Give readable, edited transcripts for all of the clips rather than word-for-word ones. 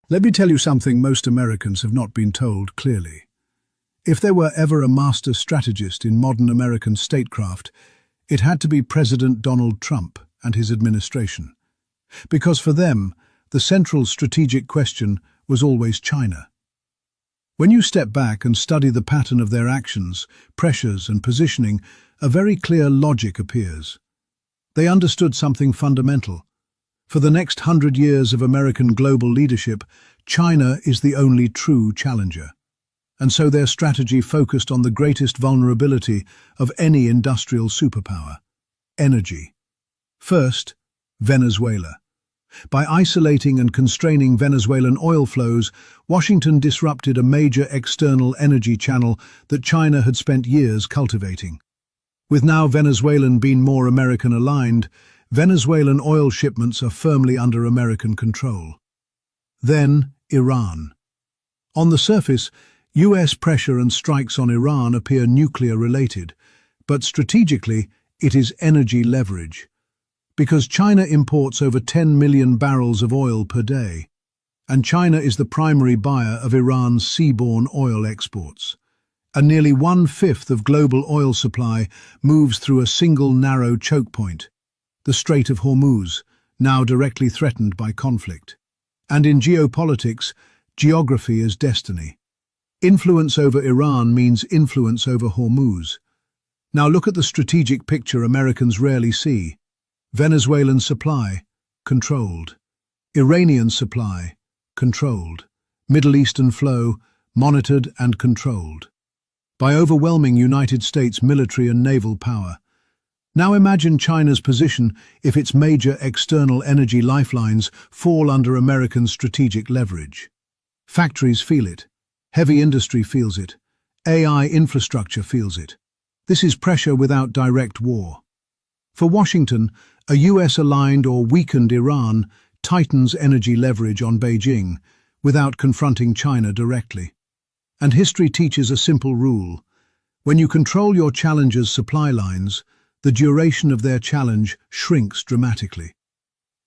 Let me tell you something most Americans have not been told clearly. If there were ever a master strategist in modern American statecraft, it had to be President Donald Trump and his administration. Because for them, the central strategic question was always China. When you step back and study the pattern of their actions, pressures and positioning, a very clear logic appears. They understood something fundamental. For the next 100 years of American global leadership, China is the only true challenger. And so their strategy focused on the greatest vulnerability of any industrial superpower: energy. First, Venezuela. By isolating and constraining Venezuelan oil flows, Washington disrupted a major external energy channel that China had spent years cultivating. With now Venezuela being more American-aligned, Venezuelan oil shipments are firmly under American control. Then, Iran. On the surface, US pressure and strikes on Iran appear nuclear-related, but strategically, it is energy leverage. Because China imports over 10 million barrels of oil per day, and China is the primary buyer of Iran's seaborne oil exports. And nearly 1/5 of global oil supply moves through a single narrow choke point, the Strait of Hormuz, now directly threatened by conflict. And in geopolitics, geography is destiny. Influence over Iran means influence over Hormuz. Now look at the strategic picture Americans rarely see. Venezuelan supply, controlled. Iranian supply, controlled. Middle Eastern flow, monitored and controlled. By overwhelming United States military and naval power. Now imagine China's position if its major external energy lifelines fall under American strategic leverage. Factories feel it. Heavy industry feels it. AI infrastructure feels it. This is pressure without direct war. For Washington, a US-aligned or weakened Iran tightens energy leverage on Beijing without confronting China directly. And history teaches a simple rule. When you control your challenger's supply lines, the duration of their challenge shrinks dramatically.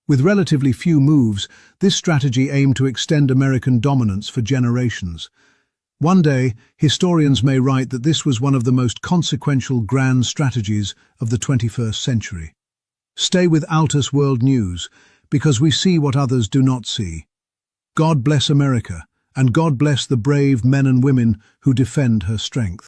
With relatively few moves, this strategy aimed to extend American dominance for generations. One day, historians may write that this was one of the most consequential grand strategies of the 21st century. Stay with Altus World News, because we see what others do not see. God bless America, and God bless the brave men and women who defend her strength.